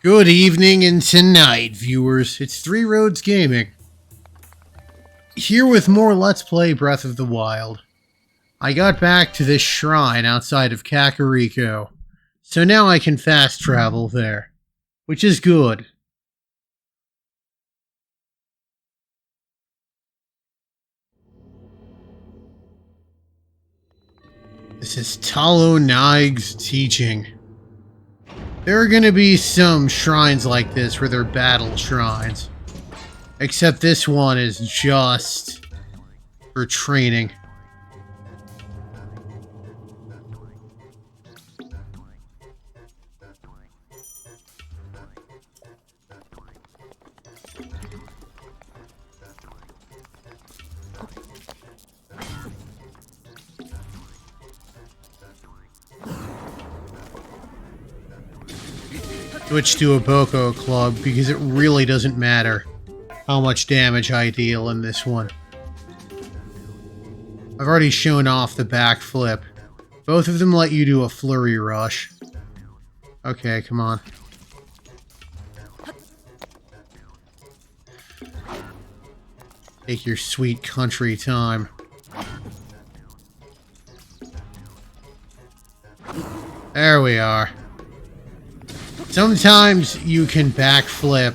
Good evening and tonight, viewers. It's Three Roads Gaming. Here with more Let's Play Breath of the Wild. I got back to this shrine outside of Kakariko, so now I can fast travel there, which is good. This is Talo Naig's teaching. There are gonna be some shrines like this where they're battle shrines. Except this one is just for training. Switch to a Boko Club because it really doesn't matter how much damage I deal in this one. I've already shown off the backflip. Both of them let you do a flurry rush. Okay, come on. Take your sweet country time. There we are. Sometimes you can backflip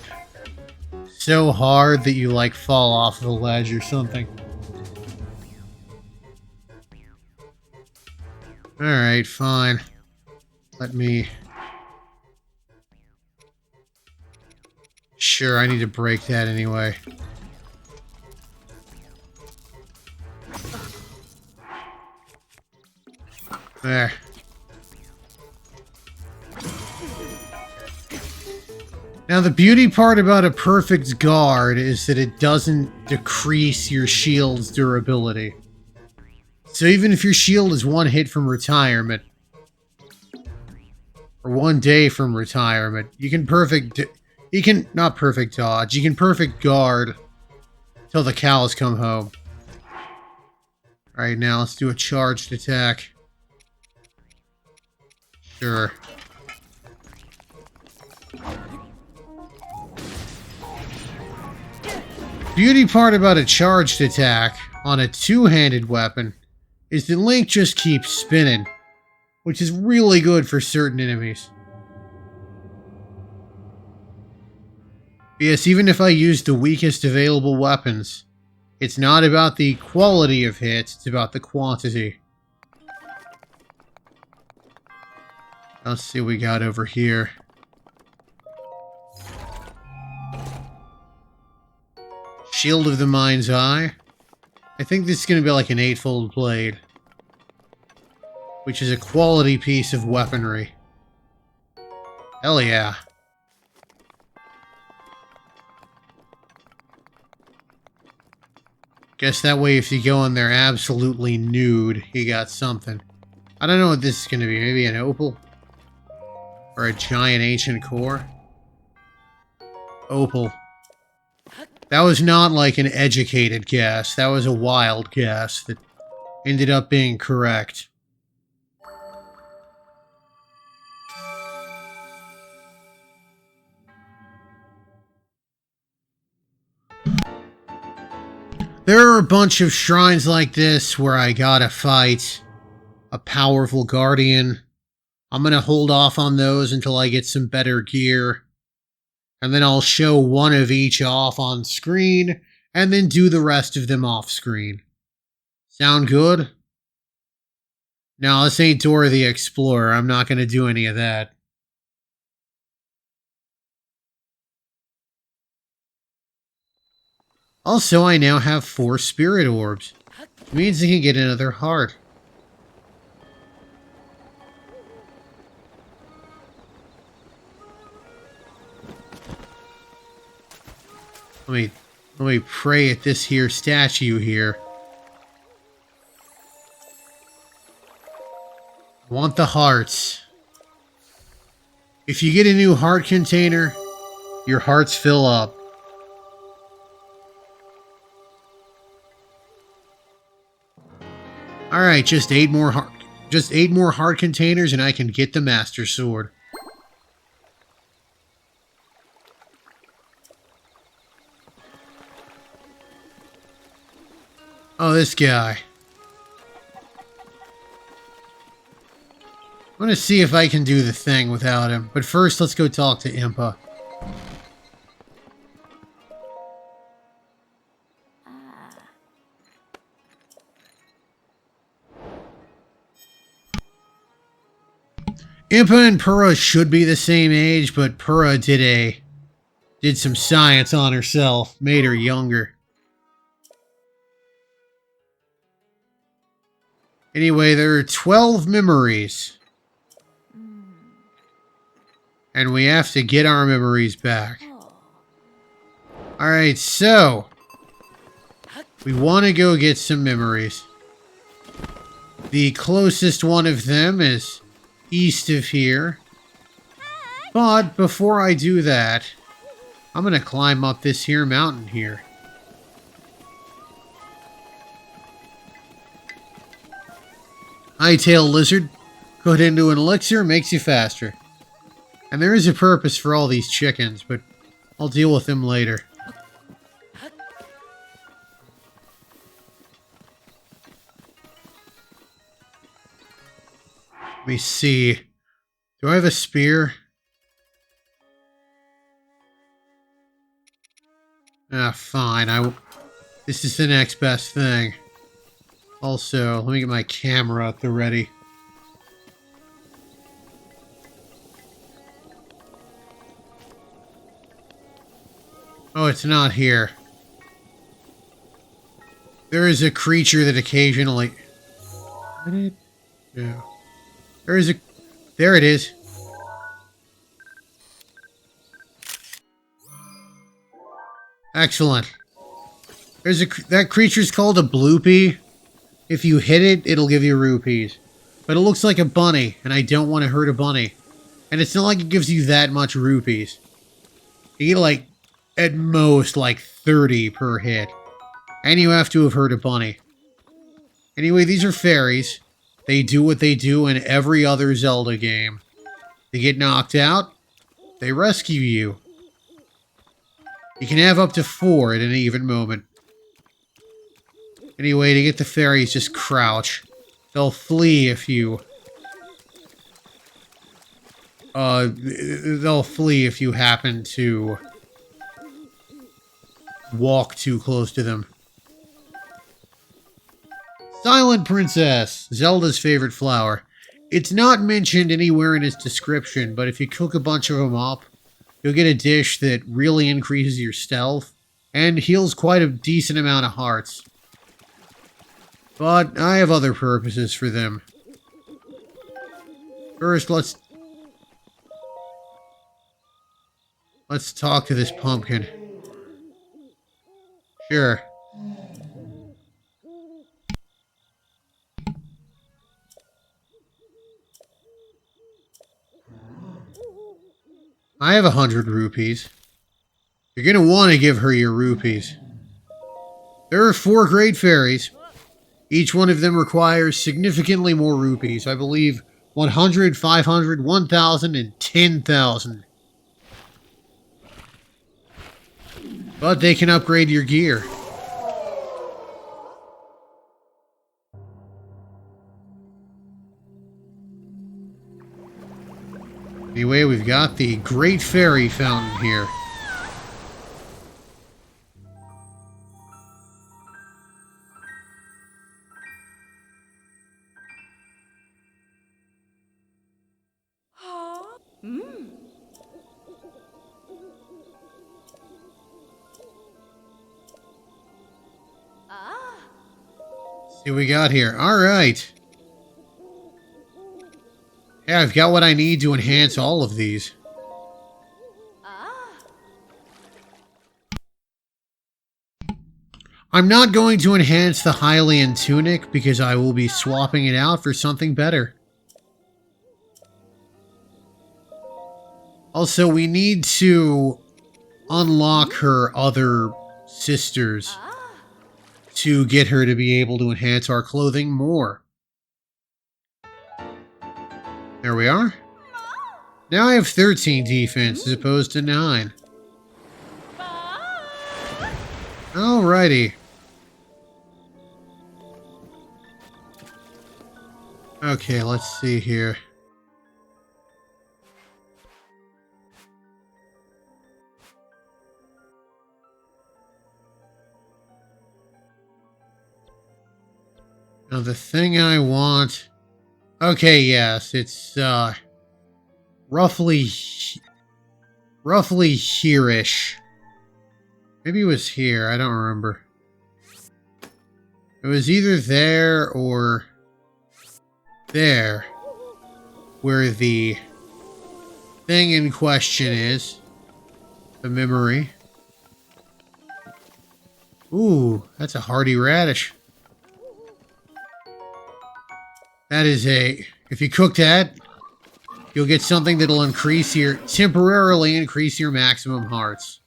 so hard that you like fall off the ledge or something. Alright, fine. Let me... Sure, I need to break that anyway. There. Now, the beauty part about a perfect guard is that it doesn't decrease your shield's durability. So even if your shield is one hit from retirement, or one day from retirement, you can not perfect dodge, you can perfect guard till the cows come home. Alright, now let's do a charged attack. Sure. Beauty part about a charged attack on a two-handed weapon is that Link just keeps spinning, which is really good for certain enemies. Yes, even if I use the weakest available weapons, it's not about the quality of hits, it's about the quantity. Let's see what we got over here. Shield of the Mind's Eye. I think this is going to be like an eightfold blade, which is a quality piece of weaponry. Hell yeah. Guess that way if you go in there absolutely nude, you got something. I don't know what this is going to be. Maybe an opal? Or a giant ancient core? Opal. That was not like an educated guess. That was a wild guess that ended up being correct. There are a bunch of shrines like this where I gotta fight a powerful guardian. I'm gonna hold off on those until I get some better gear. And then I'll show one of each off on screen, and then do the rest of them off screen. Sound good? No, this ain't Dora the Explorer. I'm not going to do any of that. Also, I now have 4 spirit orbs. Which means I can get another heart. Let me pray at this here statue here. I want the hearts. If you get a new heart container, your hearts fill up. Alright, just 8 more heart containers and I can get the Master Sword. Oh, this guy. I'm gonna see if I can do the thing without him. But first, let's go talk to Impa. Impa and Purah should be the same age, but Purah did some science on herself, made her younger. Anyway, there are 12 memories. And we have to get our memories back. Alright, so we want to go get some memories. The closest one of them is east of here. But before I do that, I'm going to climb up this here mountain here. Hightail lizard. Put into an elixir, makes you faster. And there is a purpose for all these chickens, but I'll deal with them later. Let me see. Do I have a spear? Ah, fine. This is the next best thing. Also, let me get my camera at the ready. Oh, it's not here. There is a creature that occasionally... Yeah. There it is. Excellent. That creature's called a bloopy. If you hit it, it'll give you rupees. But it looks like a bunny, and I don't want to hurt a bunny. And it's not like it gives you that much rupees. You get like, at most, like 30 per hit. And you have to have hurt a bunny. Anyway, these are fairies. They do what they do in every other Zelda game. They get knocked out, they rescue you. You can have up to 4 at any given moment. Anyway, to get the fairies, just crouch. They'll flee if you... they'll flee if you happen to walk too close to them. Silent Princess, Zelda's favorite flower. It's not mentioned anywhere in its description, but if you cook a bunch of them up, you'll get a dish that really increases your stealth and heals quite a decent amount of hearts. But I have other purposes for them. First, let's talk to this pumpkin. Sure. I have 100 rupees. You're gonna want to give her your rupees. There are 4 great fairies. Each one of them requires significantly more rupees. I believe 100, 500, 1,000, and 10,000. But they can upgrade your gear. Anyway, we've got the Great Fairy Fountain here. See what we got here. Alright. Yeah, I've got what I need to enhance all of these. I'm not going to enhance the Hylian tunic because I will be swapping it out for something better. Also, we need to unlock her other sisters to get her to be able to enhance our clothing more. There we are. Now I have 13 defense as opposed to 9. Alrighty. Okay, let's see here. Now the thing I want... Okay, yes, it's roughly here-ish. Maybe it was here, I don't remember. It was either there or there, where the thing in question is. The memory. Ooh, that's a hearty radish. That is a... If you cook that, you'll get something that'll temporarily increase your maximum hearts.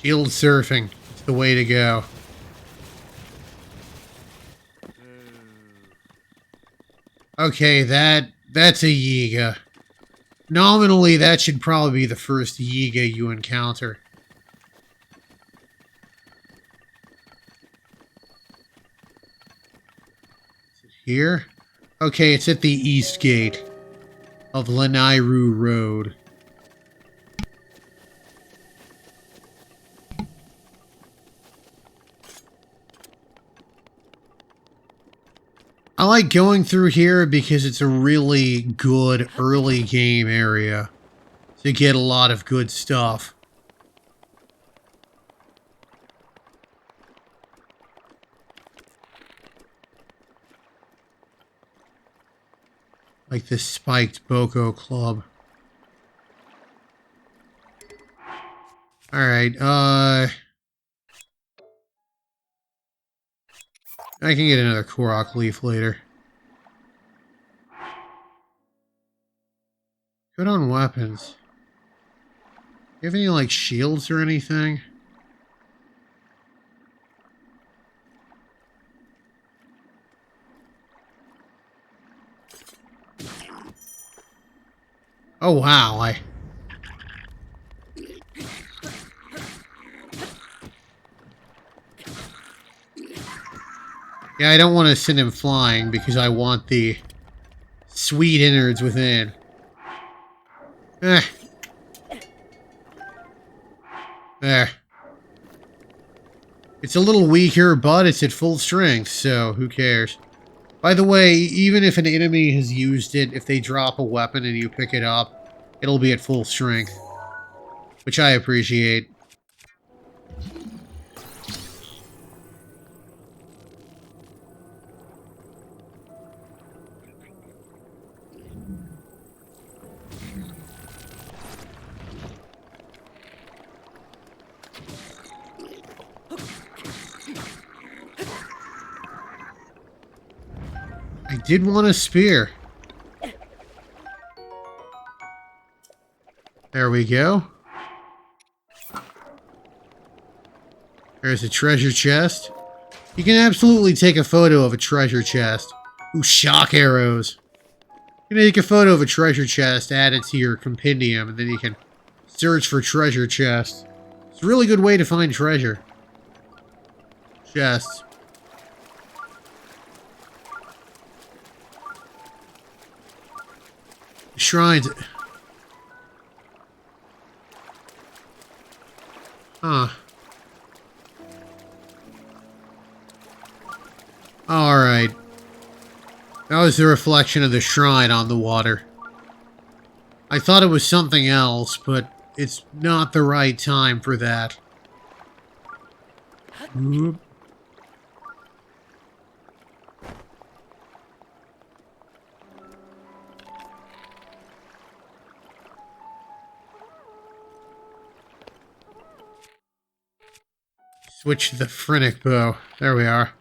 Shield surfing. It's the way to go. Okay, that's a Yiga. Nominally, that should probably be the first Yiga you encounter. Is it here? Okay, it's at the east gate of Lanairu Road. I like going through here because it's a really good early game area to get a lot of good stuff. Like this spiked Boko Club. Alright, I can get another Korok leaf later. Good on weapons. You have any, like, shields or anything? Oh, wow, Yeah, I don't want to send him flying because I want the sweet innards within. There. It's a little weaker, but it's at full strength, so who cares? By the way, even if an enemy has used it, if they drop a weapon and you pick it up, it'll be at full strength. Which I appreciate. I did want a spear. There we go. There's a treasure chest. You can absolutely take a photo of a treasure chest. Ooh, shock arrows. You can take a photo of a treasure chest, add it to your compendium, and then you can search for treasure chests. It's a really good way to find treasure. Chests. Shrines. Huh. Alright. That was the reflection of the shrine on the water. I thought it was something else, but it's not the right time for that. Oop. Switch to the Phrenic bow. There we are.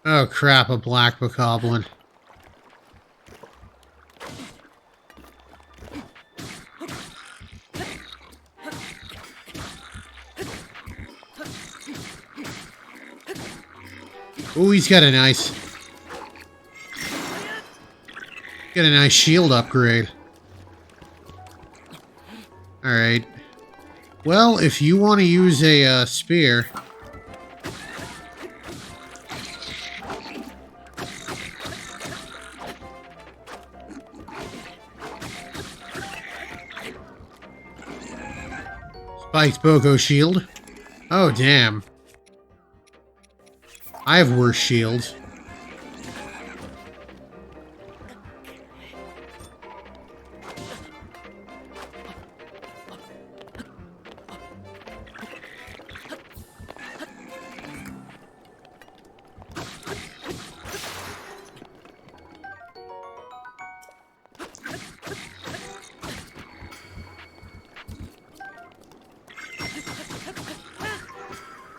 Oh crap, a black bokoblin. Ooh, he's got a nice shield upgrade. Alright. Well, if you want to use a spear... Spiked Boko shield. Oh, damn. I have worse shields.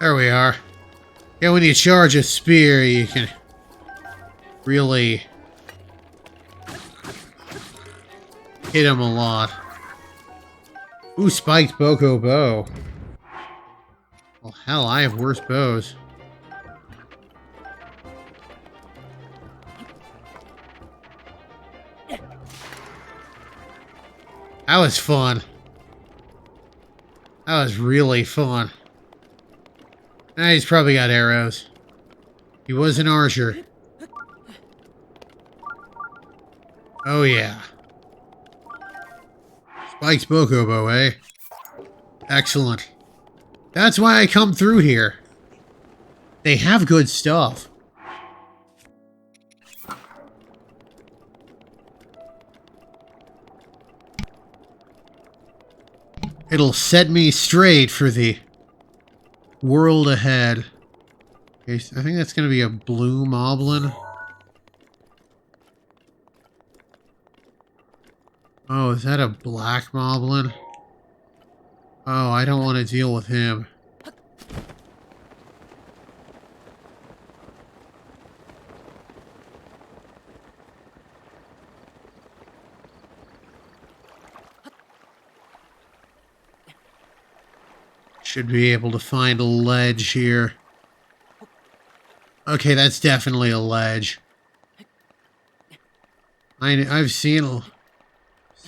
There we are. Yeah, when you charge a spear, you can really hit him a lot. Ooh, spiked Boko bow. Well, hell, I have worse bows. That was fun. That was really fun. Ah, he's probably got arrows. He was an archer. Oh, yeah. Spiked Bokobo, eh? Excellent. That's why I come through here. They have good stuff. It'll set me straight for the world ahead. Okay, I think that's going to be a blue moblin. Oh, is that a black moblin? Oh, I don't want to deal with him. Should be able to find a ledge here. Okay, that's definitely a ledge. I've seen a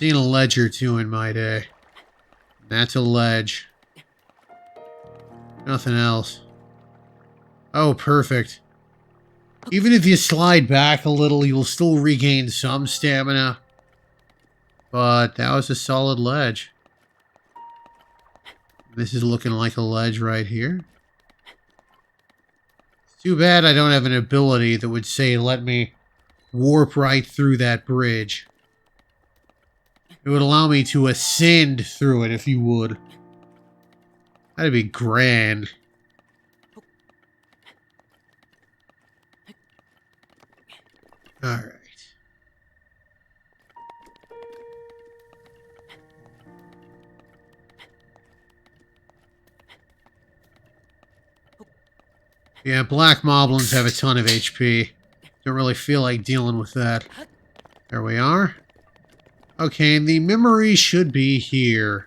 ledge or two in my day. That's a ledge. Nothing else. Oh, perfect. Even if you slide back a little, you'll still regain some stamina. But that was a solid ledge. This is looking like a ledge right here. It's too bad I don't have an ability that would say let me warp right through that bridge. It would allow me to ascend through it if you would. That'd be grand. Alright. Yeah, black moblins have a ton of HP. Don't really feel like dealing with that. There we are. Okay, and the memory should be here.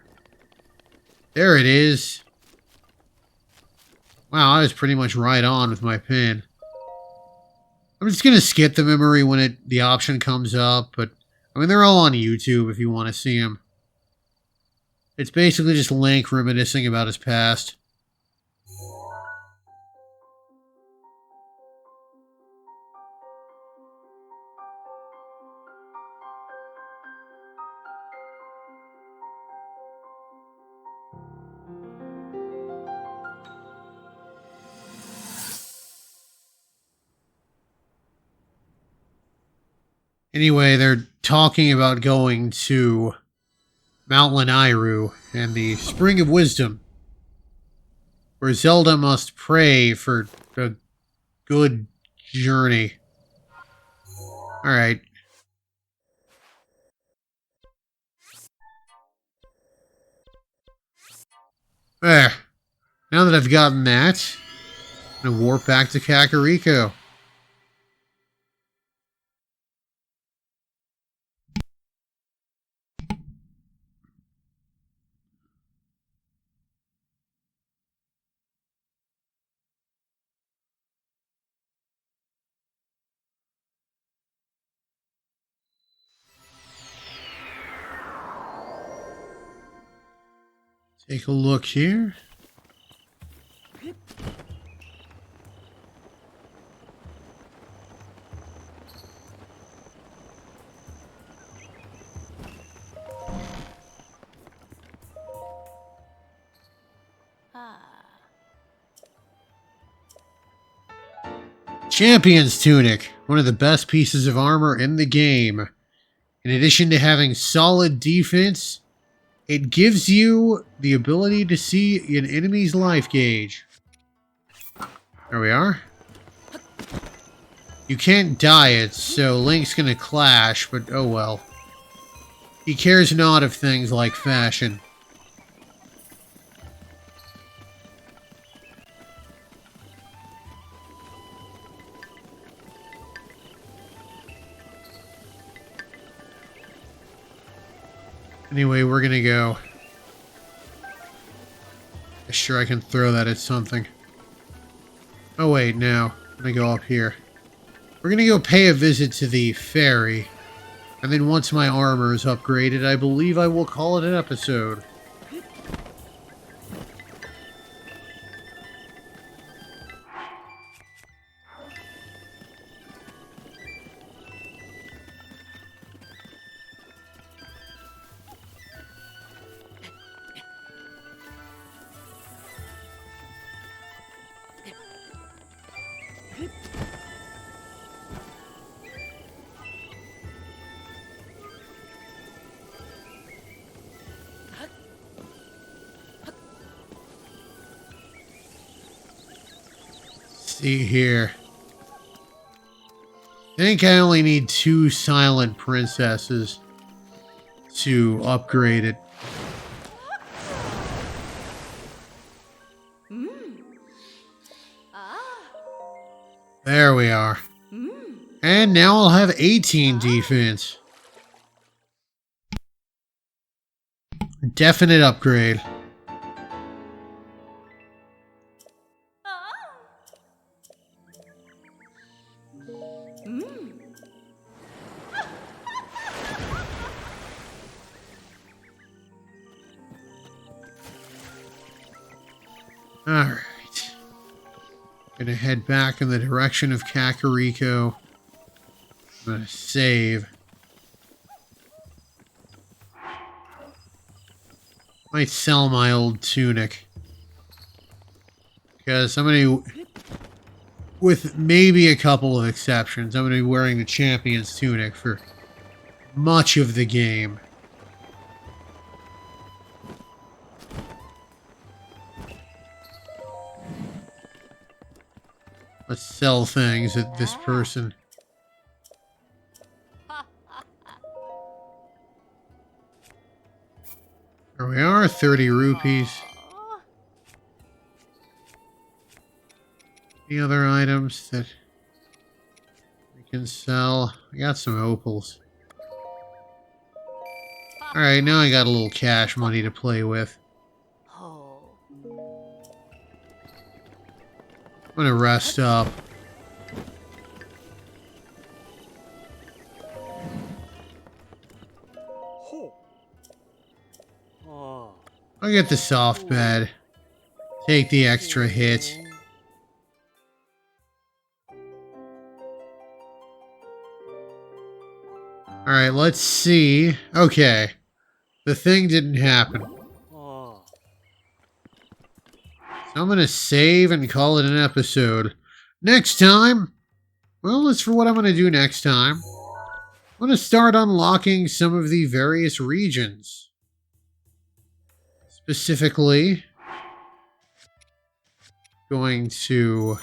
There it is. Wow, I was pretty much right on with my pin. I'm just going to skip the memory when the option comes up, but I mean, they're all on YouTube if you want to see them. It's basically just Link reminiscing about his past. Anyway, they're talking about going to Mount Lanayru and the Spring of Wisdom, where Zelda must pray for a good journey. Alright. There. Now that I've gotten that, I'm going to warp back to Kakariko. Take a look here. Champion's Tunic, one of the best pieces of armor in the game. In addition to having solid defense, it gives you the ability to see an enemy's life gauge. There we are. You can't dye it, so Link's gonna clash, but oh well. He cares not of things like fashion. Anyway, we're gonna go. Sure, I can throw that at something. Oh wait, no. I'm gonna go up here. We're gonna go pay a visit to the ferry. And then once my armor is upgraded, I believe I will call it an episode. See here. I think I only need 2 silent princesses to upgrade it. There we are. And now I'll have 18 defense. Definite upgrade. Alright. Gonna head back in the direction of Kakariko. I'm gonna save. Might sell my old tunic. Because I'm gonna, with maybe a couple of exceptions, I'm gonna be wearing the champion's tunic for much of the game. Let's sell things at this person. There we are, 30 rupees. Any other items that we can sell? I got some opals. Alright, now I got a little cash money to play with. I'm gonna rest up. I'll get the soft bed. Take the extra hit. Alright, let's see. Okay. The thing didn't happen. So I'm gonna save and call it an episode. Next time, well, as for what I'm gonna do next time, I'm gonna start unlocking some of the various regions. Specifically, going to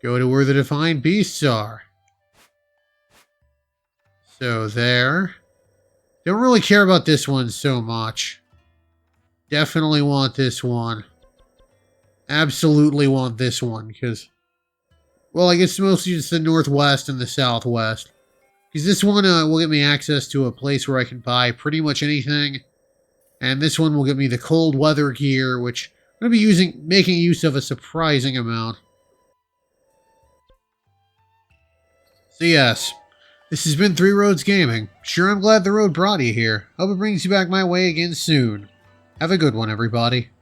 go to where the defined beasts are. So there. Don't really care about this one so much. Definitely want this one. Absolutely want this one, because, well, I guess mostly just the northwest and the southwest. Because this one will get me access to a place where I can buy pretty much anything. And this one will give me the cold weather gear, which I'm going to be making use of a surprising amount. So yes, this has been Three Roads Gaming. Sure, I'm glad the road brought you here. Hope it brings you back my way again soon. Have a good one, everybody.